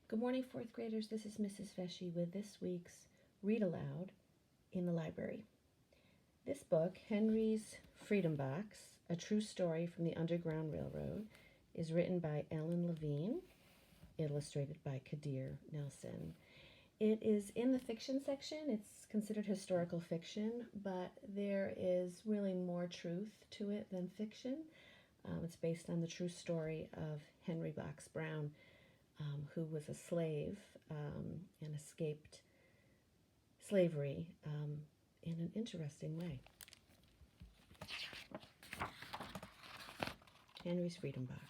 Good morning, fourth graders. This is Mrs. Veshy with this week's Read Aloud in the Library. This book, Henry's Freedom Box, A True Story from the Underground Railroad, is written by Ellen Levine, illustrated by Kadir Nelson. It is in the fiction section. It's considered historical fiction, but there is really more truth to it than fiction. It's based on the true story of Henry Box Brown, who was a slave and escaped slavery in an interesting way. Henry's Freedom Box.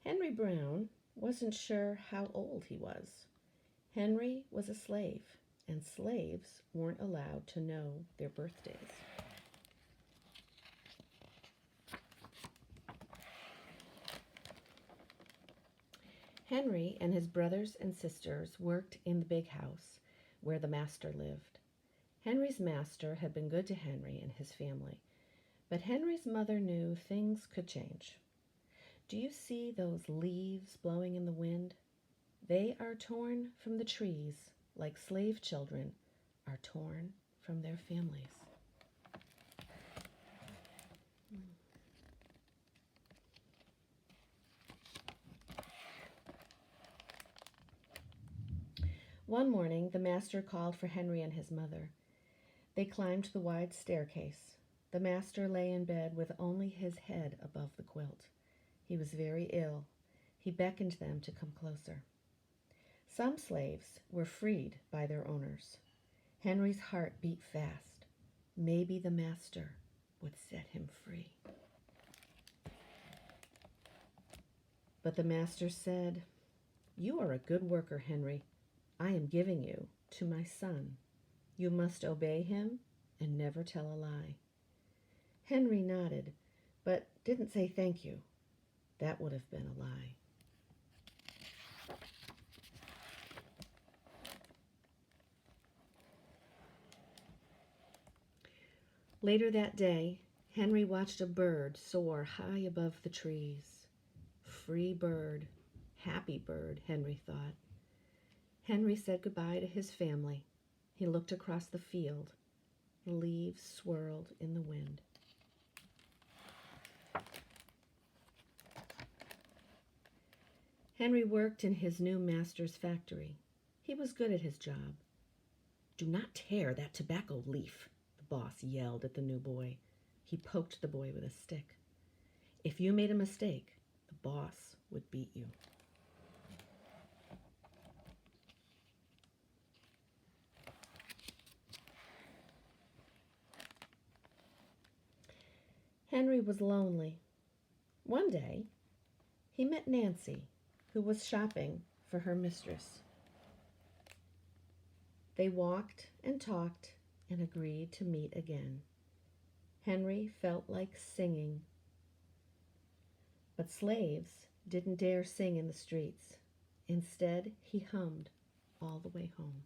Henry Brown wasn't sure how old he was. Henry was a slave, and slaves weren't allowed to know their birthdays. Henry and his brothers and sisters worked in the big house where the master lived. Henry's master had been good to Henry and his family, but Henry's mother knew things could change. Do you see those leaves blowing in the wind? They are torn from the trees like slave children are torn from their families. One morning, the master called for Henry and his mother. They climbed the wide staircase. The master lay in bed with only his head above the quilt. He was very ill. He beckoned them to come closer. Some slaves were freed by their owners. Henry's heart beat fast. Maybe the master would set him free. But the master said, "You are a good worker, Henry. I am giving you to my son. You must obey him and never tell a lie." Henry nodded, but didn't say thank you. That would have been a lie. Later that day, Henry watched a bird soar high above the trees. Free bird, happy bird, Henry thought. Henry said goodbye to his family. He looked across the field. The leaves swirled in the wind. Henry worked in his new master's factory. He was good at his job. "Do not tear that tobacco leaf," the boss yelled at the new boy. He poked the boy with a stick. If you made a mistake, the boss would beat you. Henry was lonely. One day, he met Nancy, who was shopping for her mistress. They walked and talked and agreed to meet again. Henry felt like singing, but slaves didn't dare sing in the streets. Instead, he hummed all the way home.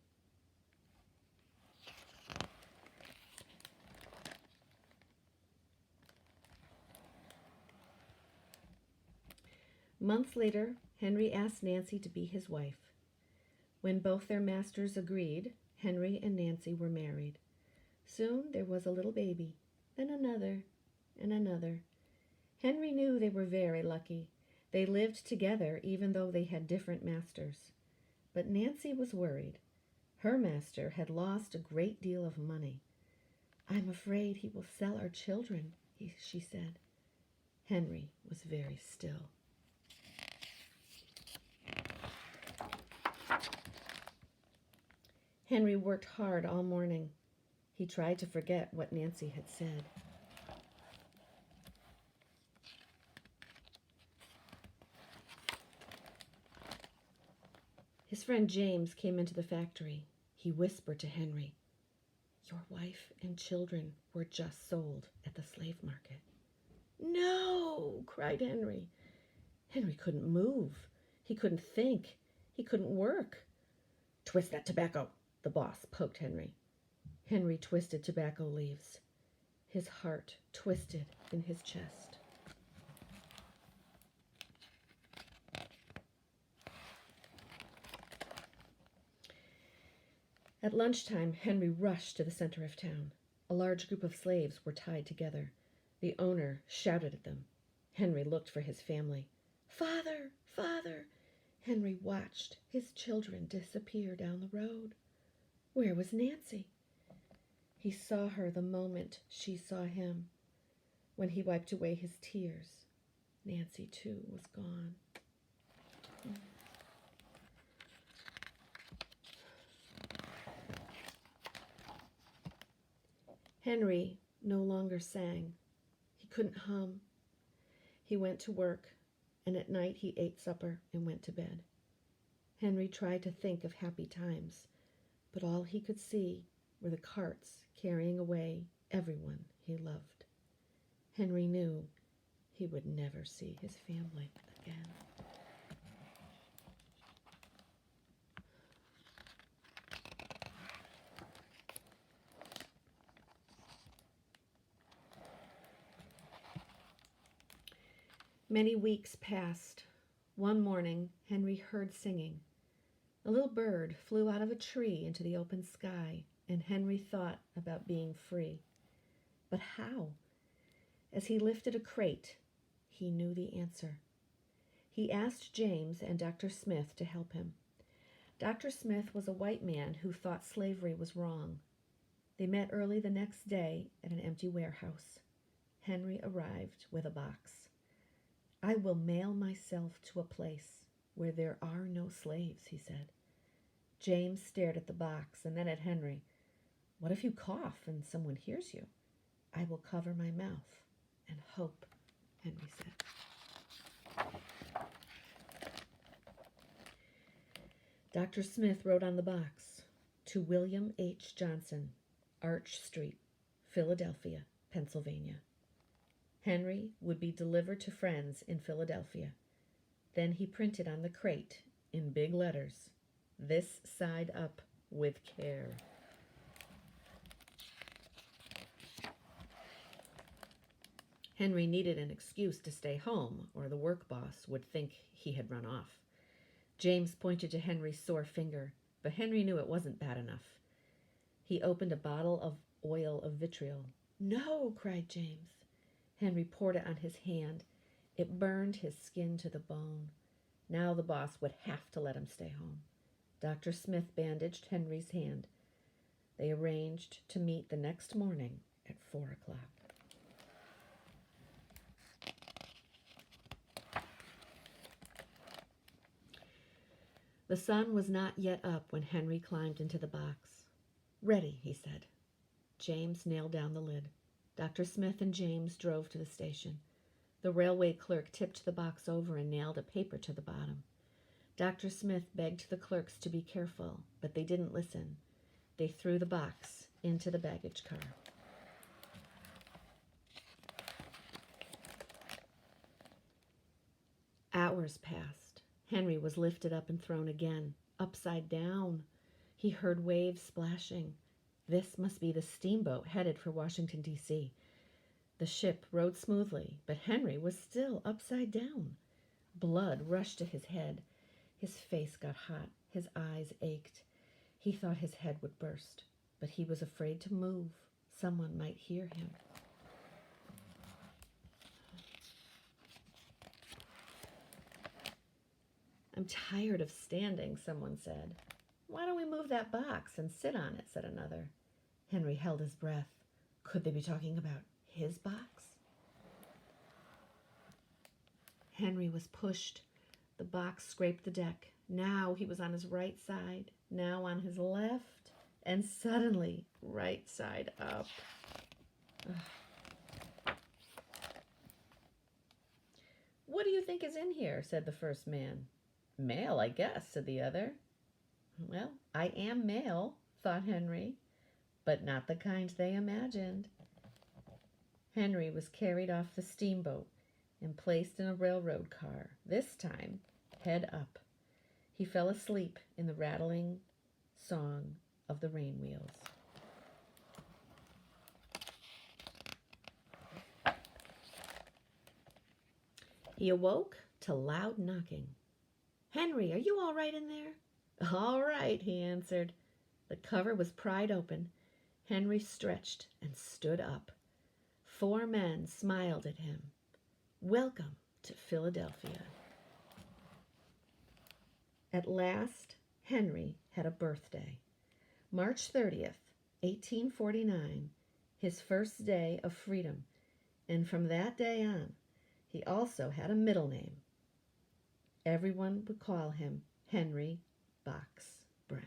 Months later, Henry asked Nancy to be his wife. When both their masters agreed, Henry and Nancy were married. Soon there was a little baby, then another, and another. Henry knew they were very lucky. They lived together even though they had different masters. But Nancy was worried. Her master had lost a great deal of money. "I'm afraid he will sell our children," she said. Henry was very still. Henry worked hard all morning. He tried to forget what Nancy had said. His friend James came into the factory. He whispered to Henry, "Your wife and children were just sold at the slave market." "No!" cried Henry. Henry couldn't move. He couldn't think. He couldn't work. "Twist that tobacco," the boss poked Henry. Henry twisted tobacco leaves. His heart twisted in his chest. At lunchtime, Henry rushed to the center of town. A large group of slaves were tied together. The owner shouted at them. Henry looked for his family. "Father! Father!" Henry watched his children disappear down the road. Where was Nancy? He saw her the moment she saw him. When he wiped away his tears, Nancy too was gone. Henry no longer sang. He couldn't hum. He went to work, and at night he ate supper and went to bed. Henry tried to think of happy times, but all he could see were the carts carrying away everyone he loved. Henry knew he would never see his family again. Many weeks passed. One morning, Henry heard singing. A little bird flew out of a tree into the open sky, and Henry thought about being free. But how? As he lifted a crate, he knew the answer. He asked James and Dr. Smith to help him. Dr. Smith was a white man who thought slavery was wrong. They met early the next day at an empty warehouse. Henry arrived with a box. "I will mail myself to a place where there are no slaves," he said. James stared at the box and then at Henry. "What if you cough and someone hears you?" "I will cover my mouth and hope," Henry said. Dr. Smith wrote on the box, "To William H. Johnson, Arch Street, Philadelphia, Pennsylvania." Henry would be delivered to friends in Philadelphia. Then he printed on the crate, in big letters, "This side up with care." Henry needed an excuse to stay home, or the work boss would think he had run off. James pointed to Henry's sore finger, but Henry knew it wasn't bad enough. He opened a bottle of oil of vitriol. "No!" cried James. Henry poured it on his hand. It burned his skin to the bone. Now the boss would have to let him stay home. Dr. Smith bandaged Henry's hand. They arranged to meet the next morning at 4 o'clock. The sun was not yet up when Henry climbed into the box. "Ready," he said. James nailed down the lid. Dr. Smith and James drove to the station. The railway clerk tipped the box over and nailed a paper to the bottom. Dr. Smith begged the clerks to be careful, but they didn't listen. They threw the box into the baggage car. Hours passed. Henry was lifted up and thrown again, upside down. He heard waves splashing. This must be the steamboat headed for Washington, D.C. The ship rode smoothly, but Henry was still upside down. Blood rushed to his head. His face got hot. His eyes ached. He thought his head would burst, but he was afraid to move. Someone might hear him. "I'm tired of standing," someone said. "Why don't we move that box and sit on it?" said another. Henry held his breath. Could they be talking about his box? Henry was pushed. The box scraped the deck. Now he was on his right side, now on his left, and suddenly right side up. "What do you think is in here?" said the first man. "Mail, I guess," said the other. "Well, I am mail," thought Henry, but not the kind they imagined. Henry was carried off the steamboat and placed in a railroad car, this time head up. He fell asleep in the rattling song of the rain wheels. He awoke to loud knocking. "Henry, are you all right in there?" "All right," he answered. The cover was pried open. Henry stretched and stood up. 4 men smiled at him. Welcome to Philadelphia. At last, Henry had a birthday. March 30th, 1849, his first day of freedom, and from that day on, he also had a middle name. Everyone would call him Henry Box Brown.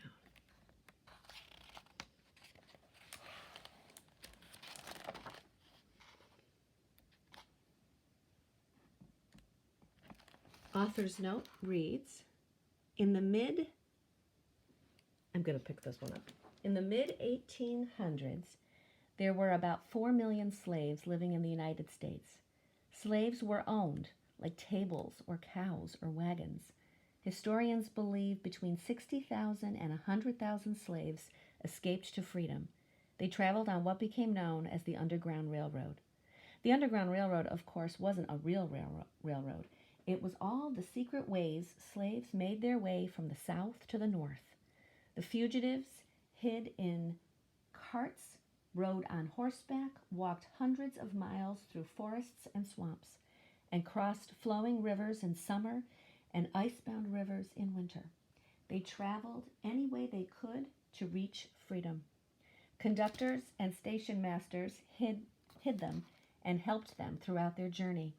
Author's note reads, I'm going to pick this one up. In the mid-1800s, there were about 4 million slaves living in the United States. Slaves were owned, like tables or cows or wagons. Historians believe between 60,000 and 100,000 slaves escaped to freedom. They traveled on what became known as the Underground Railroad. The Underground Railroad, of course, wasn't a real railroad. It was all the secret ways slaves made their way from the South to the North. The fugitives hid in carts, rode on horseback, walked hundreds of miles through forests and swamps, and crossed flowing rivers in summer and icebound rivers in winter. They traveled any way they could to reach freedom. Conductors and station masters hid them and helped them throughout their journey.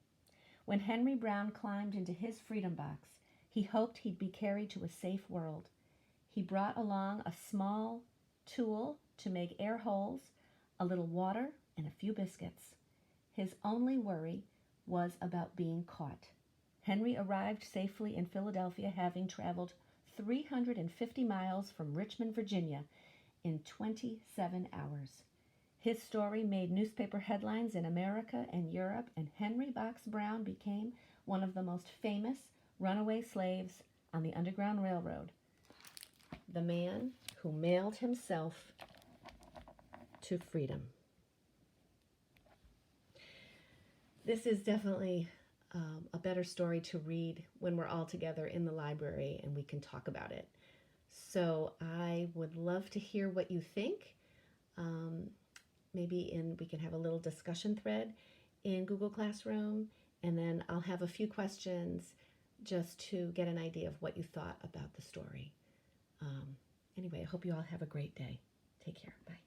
When Henry Brown climbed into his freedom box, he hoped he'd be carried to a safe world. He brought along a small tool to make air holes, a little water, and a few biscuits. His only worry was about being caught. Henry arrived safely in Philadelphia, having traveled 350 miles from Richmond, Virginia, in 27 hours. His story made newspaper headlines in America and Europe, and Henry Box Brown became one of the most famous runaway slaves on the Underground Railroad. The man who mailed himself to freedom. This is definitely a better story to read when we're all together in the library and we can talk about it. So I would love to hear what you think. We can have a little discussion thread in Google Classroom, and then I'll have a few questions just to get an idea of what you thought about the story. Anyway, I hope you all have a great day. Take care. Bye.